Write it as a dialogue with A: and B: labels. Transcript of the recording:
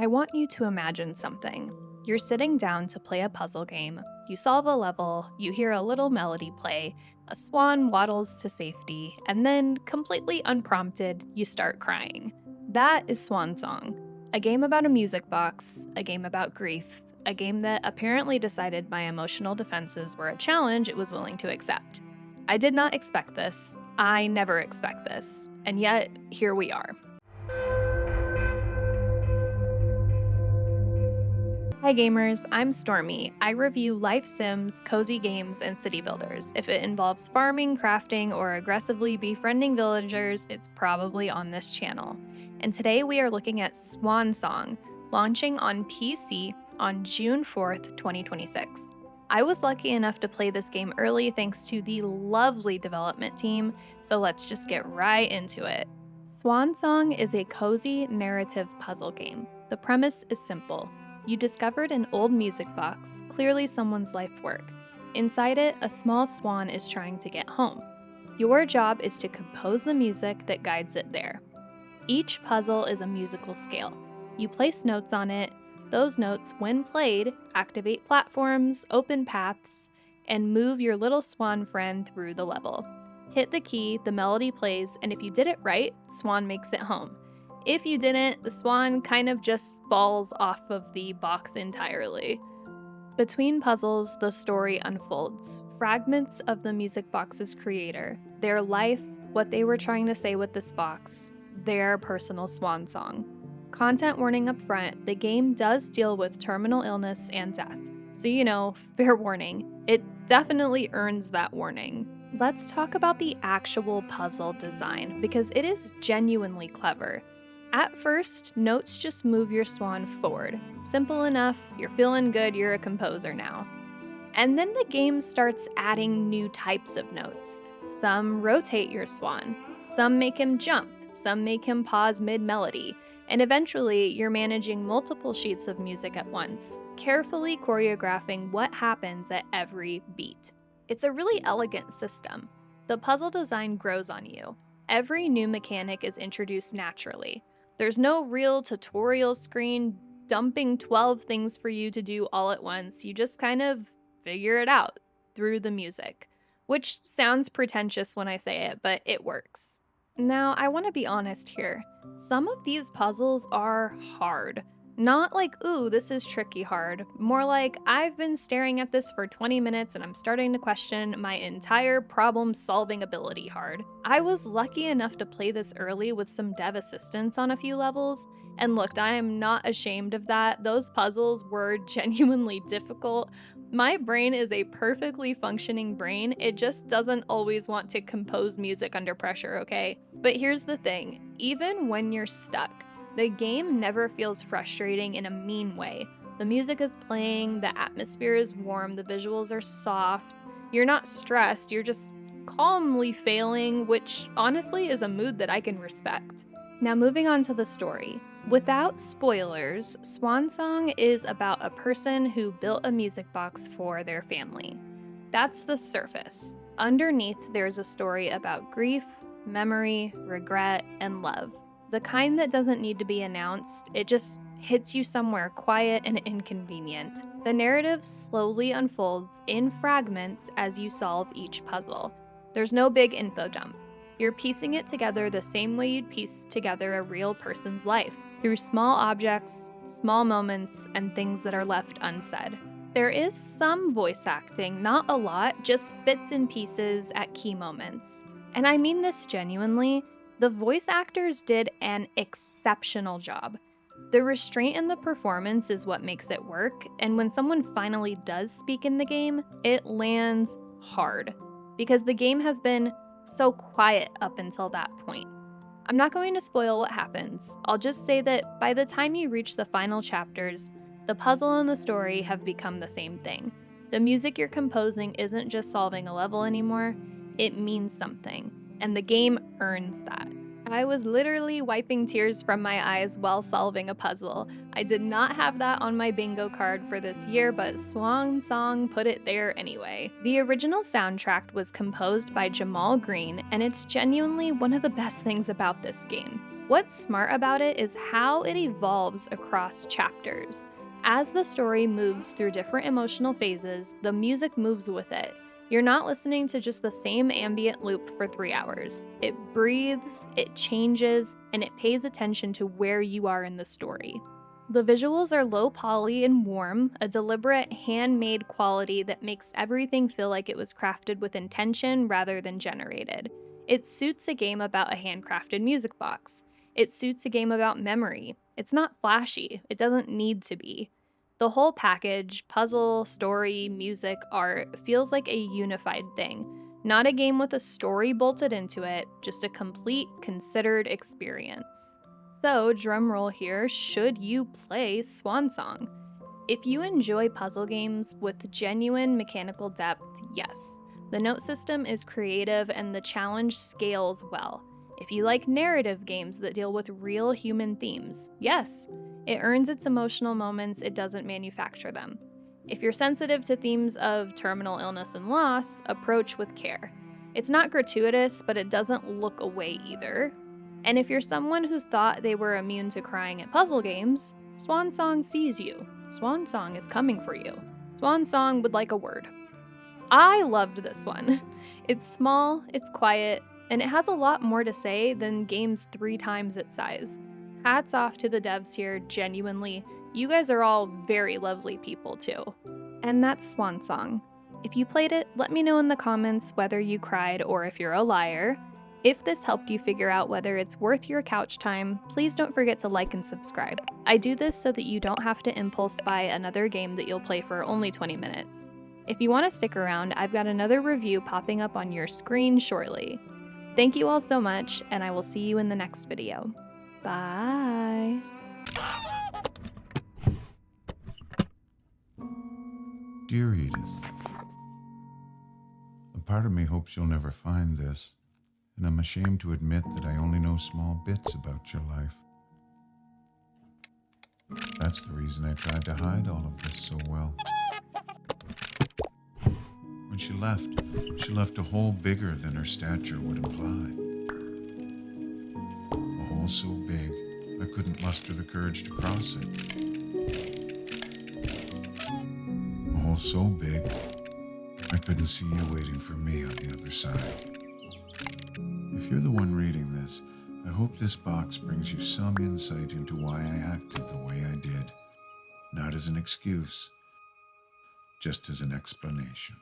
A: I want you to imagine something. You're sitting down to play a puzzle game. You solve a level, you hear a little melody play, a swan waddles to safety, and then, completely unprompted, you start crying. That is Swan Song, a game about a music box, a game about grief, a game that apparently decided my emotional defenses were a challenge it was willing to accept. I did not expect this. I never expect this. And yet, here we are. Hi gamers, I'm Stormy. I review life sims, cozy games, and city builders. If it involves farming, crafting, or aggressively befriending villagers, it's probably on this channel. And today we are looking at Swan Song, launching on PC on June 4th, 2026. I was lucky enough to play this game early thanks to the lovely development team, so let's just get right into it. Swan Song is a cozy narrative puzzle game. The premise is simple. You discovered an old music box, clearly someone's life work. Inside it, a small swan is trying to get home. Your job is to compose the music that guides it there. Each puzzle is a musical scale. You place notes on it. Those notes, when played, activate platforms, open paths, and move your little swan friend through the level. Hit the key, the melody plays, and if you did it right, Swan makes it home. If you didn't, the swan kind of just falls off of the box entirely. Between puzzles, the story unfolds. Fragments of the music box's creator, their life, what they were trying to say with this box, their personal swan song. Content warning up front, the game does deal with terminal illness and death. So, fair warning. It definitely earns that warning. Let's talk about the actual puzzle design, because it is genuinely clever. At first, notes just move your swan forward. Simple enough, you're feeling good, you're a composer now. And then the game starts adding new types of notes. Some rotate your swan, some make him jump, some make him pause mid-melody, and eventually you're managing multiple sheets of music at once, carefully choreographing what happens at every beat. It's a really elegant system. The puzzle design grows on you. Every new mechanic is introduced naturally. There's no real tutorial screen dumping 12 things for you to do all at once. You just kind of figure it out through the music, which sounds pretentious when I say it, but it works. Now, I want to be honest here. Some of these puzzles are hard. Not like, ooh, this is tricky hard. More like, I've been staring at this for 20 minutes and I'm starting to question my entire problem solving ability hard. I was lucky enough to play this early with some dev assistance on a few levels, and look, I am not ashamed of that. Those puzzles were genuinely difficult. My brain is a perfectly functioning brain, it just doesn't always want to compose music under pressure, okay? But here's the thing, even when you're stuck, the game never feels frustrating in a mean way. The music is playing, the atmosphere is warm, the visuals are soft. You're not stressed, you're just calmly failing, which honestly is a mood that I can respect. Now, moving on to the story. Without spoilers, Swan Song is about a person who built a music box for their family. That's the surface. Underneath, there's a story about grief, memory, regret, and love. The kind that doesn't need to be announced, it just hits you somewhere quiet and inconvenient. The narrative slowly unfolds in fragments as you solve each puzzle. There's no big info dump. You're piecing it together the same way you'd piece together a real person's life, through small objects, small moments, and things that are left unsaid. There is some voice acting, not a lot, just bits and pieces at key moments. And I mean this genuinely. The voice actors did an exceptional job. The restraint in the performance is what makes it work, and when someone finally does speak in the game, it lands hard, because the game has been so quiet up until that point. I'm not going to spoil what happens. I'll just say that by the time you reach the final chapters, the puzzle and the story have become the same thing. The music you're composing isn't just solving a level anymore, it means something, and the game earns that. I was literally wiping tears from my eyes while solving a puzzle. I did not have that on my bingo card for this year, but Swan Song put it there anyway. The original soundtrack was composed by Jamal Green, and it's genuinely one of the best things about this game. What's smart about it is how it evolves across chapters. As the story moves through different emotional phases, the music moves with it. You're not listening to just the same ambient loop for 3 hours. It breathes, it changes, and it pays attention to where you are in the story. The visuals are low poly and warm, a deliberate handmade quality that makes everything feel like it was crafted with intention rather than generated. It suits a game about a handcrafted music box. It suits a game about memory. It's not flashy, it doesn't need to be. The whole package puzzle, story, music, art feels like a unified thing. Not a game with a story bolted into it, just a complete, considered experience. So, drum roll here, should you play Swan Song? If you enjoy puzzle games with genuine mechanical depth, yes. The note system is creative and the challenge scales well. If you like narrative games that deal with real human themes, yes. It earns its emotional moments, it doesn't manufacture them. If you're sensitive to themes of terminal illness and loss, approach with care. It's not gratuitous, but it doesn't look away either. And if you're someone who thought they were immune to crying at puzzle games, Swan Song sees you. Swan Song is coming for you. Swan Song would like a word. I loved this one. It's small, it's quiet, and it has a lot more to say than games 3 times its size. Hats off to the devs here, genuinely. You guys are all very lovely people, too. And that's Swan Song. If you played it, let me know in the comments whether you cried or if you're a liar. If this helped you figure out whether it's worth your couch time, please don't forget to like and subscribe. I do this so that you don't have to impulse buy another game that you'll play for only 20 minutes. If you want to stick around, I've got another review popping up on your screen shortly. Thank you all so much, and I will see you in the next video. Bye!
B: Dear Edith, a part of me hopes you'll never find this, and I'm ashamed to admit that I only know small bits about your life. That's the reason I tried to hide all of this so well. When she left a hole bigger than her stature would imply. A hole so big, I couldn't muster the courage to cross it. A hole so big, I couldn't see you waiting for me on the other side. If you're the one reading this, I hope this box brings you some insight into why I acted the way I did. Not as an excuse, just as an explanation.